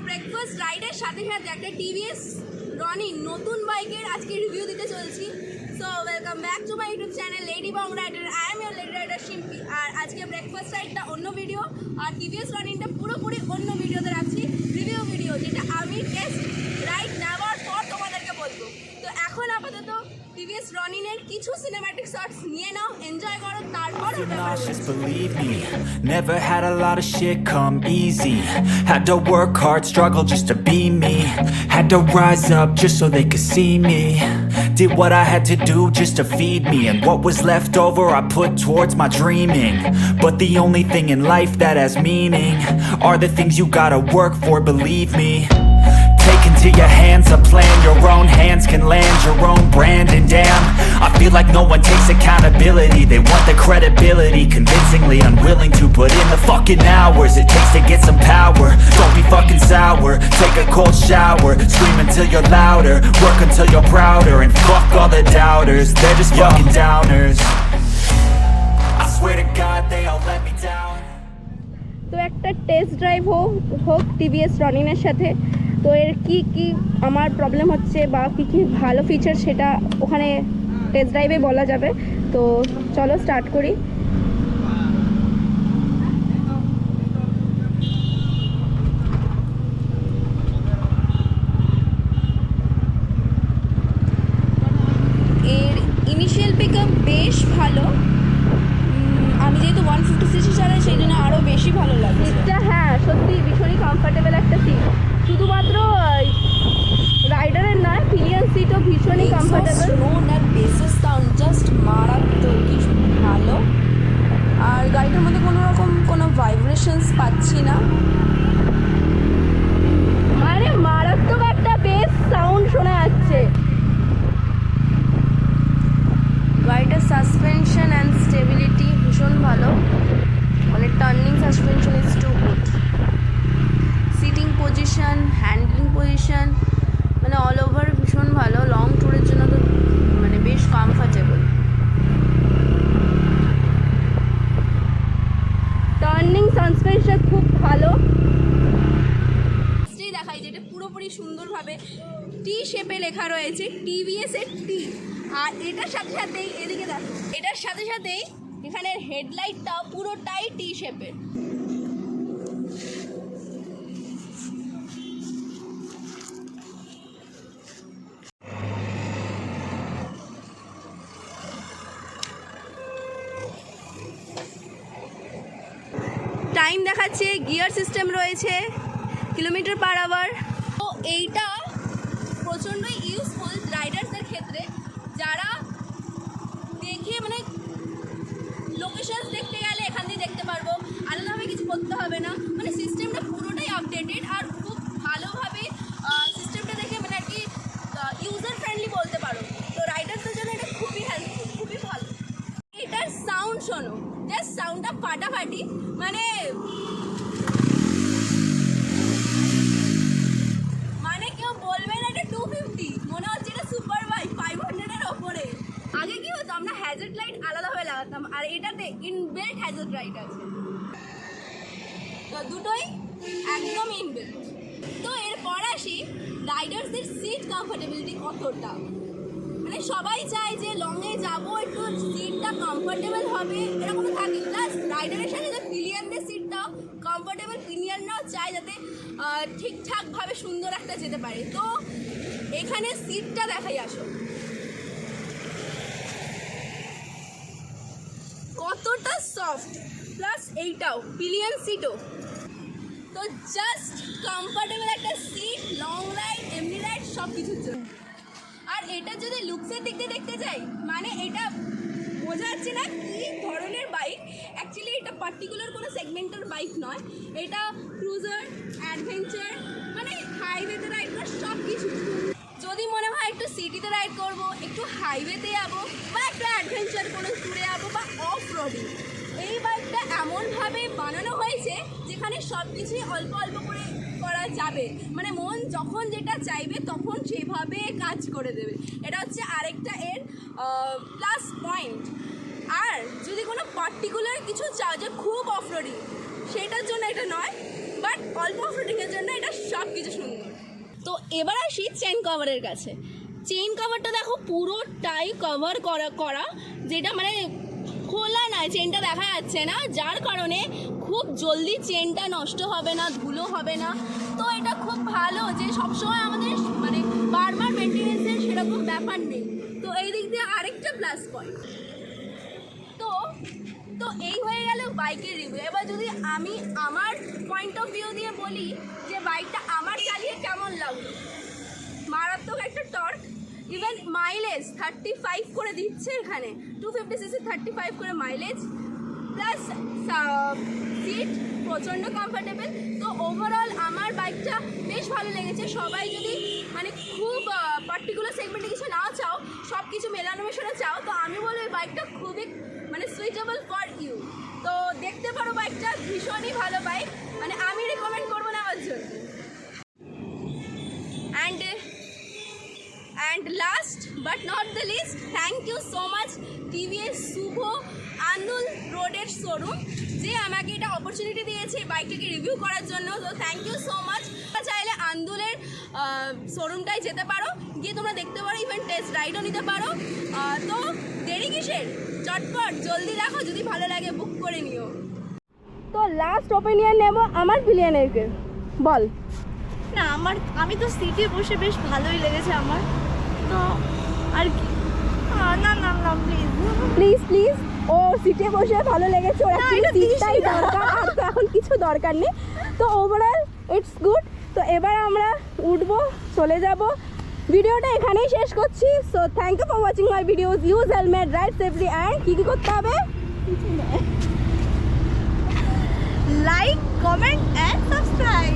Breakfast রাইডের সাথে সাথে একটা TVS Ronin নতুন বাইকের আজকে রিভিউ দিতে চলছি। So welcome back to my YouTube channel the.lady.bong.rider। I am your lady rider Shimpi. আর আজকে ব্রেকফাস্ট রাইডটা অন্য ভিডিও, আর TVS Roninটা পুরোপুরি অন্য ভিডিওতে রাখছি, রিভিউ ভিডিও, যেটা আমি টেস্ট রাইড নেওয়ার পর তোমাদেরকে বলবো। তো এখন আপাতত TVS Roninের কিছু সিনেম্যাটিক শটস নিয়ে নাও, এনজয় করো, তারপর nauseous, believe me. Never had a lot of shit come easy. Had to work hard, struggle just to be me. Had to rise up just so they could see me. Did what I had to do just to feed me, and what was left over I put towards my dreaming. But the only thing in life that has meaning are the things you gotta work for, believe me. Take into your hands a plan, your own hands can land your own brand. And damn, I feel like no one takes accountability. They want the credibility, convincingly unwilling to put in the fucking hours it takes to get some power. Don't be fucking sour, take a cold shower, scream until you're louder, work until you're prouder. And fuck all the doubters, they're just fucking downers. I swear to God they all let me down. তো একটা test drive হোক TVS Roninের সাথে। তো এর কি আমার problem হচ্ছে বা কি ভালো ফিচার সেটা ওখানে টেস্ট ড্রাইভে বলা যাবে। তো চলো স্টার্ট করি। এর ইনিশিয়াল পিকআপ বেশ ভালো। আমি যেহেতু 150cc চালাই সেই জন্য আরও বেশি ভালো লাগে এটা। হ্যাঁ, সত্যি ভীষণই কমফর্টেবল একটা সিট। শুধুমাত্র রাইডারের নয়, পিলিয়ন সিটও ভীষণই কমফর্টেবল। আর বেসেস সাউন্ড জাস্ট মারাত্মক, কিছু ভালো। আর গাড়িটার মধ্যে কোনো ভাইব্রেশনস পাচ্ছি না। মানে মারাত্মক একটা বেস সাউন্ড শোনা যাচ্ছে। গাড়িটার সাসপেনশন অ্যান্ড স্টেবিলিটি ভীষণ ভালো, মানে turning suspension is too good. Sitting position, handling position, মানে অল ওভার ভীষণ ভালো। লং ট্যুরের জন্য তো মানে বেশ কমফর্টেবল। টার্নিং সাসপেনশন খুব ভালো। দেখাই যেটা পুরোপুরি সুন্দরভাবে টি শেপে লেখা রয়েছে, TVS এর টি। আর এটার সাথে সাথেই এদিকে দেখো, এটার সাথে সাথেই এখানের হেডলাইটটাও পুরোটাই টি শেপের। টাইম দেখাচ্ছে, গিয়ার সিস্টেম রয়েছে, কিলোমিটার পার আওয়ার। তো এইটা প্রচণ্ডই ইউজফুল রাইডার্সদের ক্ষেত্রে, যারা দেখে মানে লোকেশন দেখতে গেলে এখান দিয়ে দেখতে পারবো, আলাদাভাবে কিছু করতে হবে না। মানে সিস্টেমটা পুরোটাই আপডেটেড আর খুব ভালোভাবে সিস্টেমটা দেখে মানে আর কি ইউজার ফ্রেন্ডলি বলতে পারো। তো রাইডার্সদের জন্য এটা খুবই হেল্পফুল, খুবই ভালো। এটার সাউন্ড শোনো, জাস্ট সাউন্ডটা ফাটাফাটি। মানে কেউ বলবে না এটা 250, মনে হচ্ছে এটা সুপার বাইক 500-এর ওপরে। আগে কি হতো, আমরা হ্যাজার্ড লাইট আলাদাভাবে লাগাতাম, আর এটাতে ইনবিল্ট হ্যাজার্ড লাইট আছে। তো দুটোই একদম ইনবিল্ট। তো এরপর আসি রাইডার্সদের সিট কমফোর্টেবিলিটি কতটা। মানে সবাই চায় যে লংয়ে যাবো, একটু সিটটা কমফোর্টেবল হবে, এরকম থাকে। প্লাস রাইডারের সাথে যে পিলিয়নদের সিটটাও কমফোর্টেবল, পিলিয়নরাও চায় যাতে ঠিকঠাকভাবে সুন্দর একটা যেতে পারে। তো এখানে সিটটা দেখাই, আসো কতটা সফট। প্লাস এইটাও পিলিয়ন সিটও, তো জাস্ট কমফোর্টেবল একটা সিট, লং রাইড, এমনি রাইড, সব কিছুর জন্য। আর এটা যদি লুকসের দিক দিয়ে দেখতে যাই, মানে এটা বোঝা যাচ্ছে না কী ধরনের বাইক। অ্যাকচুয়ালি এটা পার্টিকুলার কোনো সেগমেন্টের বাইক নয়, এটা ক্রুজার, অ্যাডভেঞ্চার, মানে হাইওয়েতে রাইড করা সব কিছু। যদি মনে হয় একটু সিটিতে রাইড করবো, একটু হাইওয়েতে যাবো, বা একটু অ্যাডভেঞ্চার কোনো ট্যুরে যাবো, বা অফ রোডিং, এই বাইকটা এমনভাবে বানানো হয়েছে যেখানে সব কিছুই অল্প অল্প করে করা যাবে। মানে মন যখন যেটা চাইবে তখন সেভাবে কাজ করে দেবে। এটা হচ্ছে আরেকটা এর প্লাস পয়েন্ট। আর যদি কোনো পার্টিকুলার কিছু চাও যে খুব অফ রোডিং, সেটার জন্য এটা নয়, বাট অল্প অফ রোডিংয়ের জন্য এটা সব এবার আসি চেন কভারের কাছে। চেন কভারটা দেখো পুরোটাই কভার করা যেটা মানে খোলা নয়, চেনটা দেখা যাচ্ছে না, যার কারণে খুব জলদি চেনটা নষ্ট হবে না, ধুলো হবে না। তো এটা খুব ভালো যে সবসময় আমাদের মানে বারবার মেনটেনেন্সের সেরকম ব্যাপার নেই। তো এই দিক দিয়ে আরেকটা প্লাস পয়েন্ট। তো এই হয়ে গেল বাইকের রিভিউ। এবার যদি আমি আমার পয়েন্ট অফ ভিউ দিয়ে বলি যে বাইকটা আমার চালিয়ে কেমন লাগলো, মারাত্মক একটা টর্ক, ইভেন মাইলেজ 35 করে দিচ্ছে এখানে, 250cc 35 করে মাইলেজ, প্লাস সিট প্রচণ্ড কমফোর্টেবল। তো ওভারঅল আমার বাইকটা বেশ ভালো লেগেছে। সবাই যদি মানে খুব পার্টিকুলার সেগমেন্টে কিছু না চাও, সব কিছু মেলানো মেশানো চাও, তো আমি বলবো এই বাইকটা খুবই মানে সুইটেবল ফর ইউ। তো দেখতে পারো বাইকটা ভীষণই ভালো বাইক, মানে আমি রেকমেন্ড করবো নেওয়ার জন্য। And last but not the least, thank you so much TVS শুভ আন্দুল রোডের শোরুম, যে আমাকে এটা অপরচুনিটি দিয়েছে বাইকটাকে রিভিউ করার জন্য। তো থ্যাংক ইউ সো মাচ। চাইলে আন্দুলের শোরুমটায় যেতে পারো, গিয়ে তোমরা দেখতে পারো, ইভেন টেস্ট রাইডও নিতে পারো। তো দেরি কিসের, চটপট জলদি রাখো, যদি ভালো লাগে বুক করে নিও। তো লাস্ট ওপিনিয়ন নেব আমার বিলিয়নেরকে, বল। না আমি তো সিটে বসে বেশ ভালোই লেগেছে আমার, তো আর কি না না না প্লিজ ও সিটে বসে ভালো লেগেছে, ওর সিটটাই দরকার, আর তো এখন কিছু দরকার নেই। তো ওভারঅল ইটস গুড। তো এবার আমরা উঠবো, চলে যাব। ভিডিওটা এখানেই শেষ করছি। So thank you for watching my videos. Use helmet, ride safely, and কী করতে হবে, লাইক, কমেন্ট অ্যান্ড সাবস্ক্রাইব।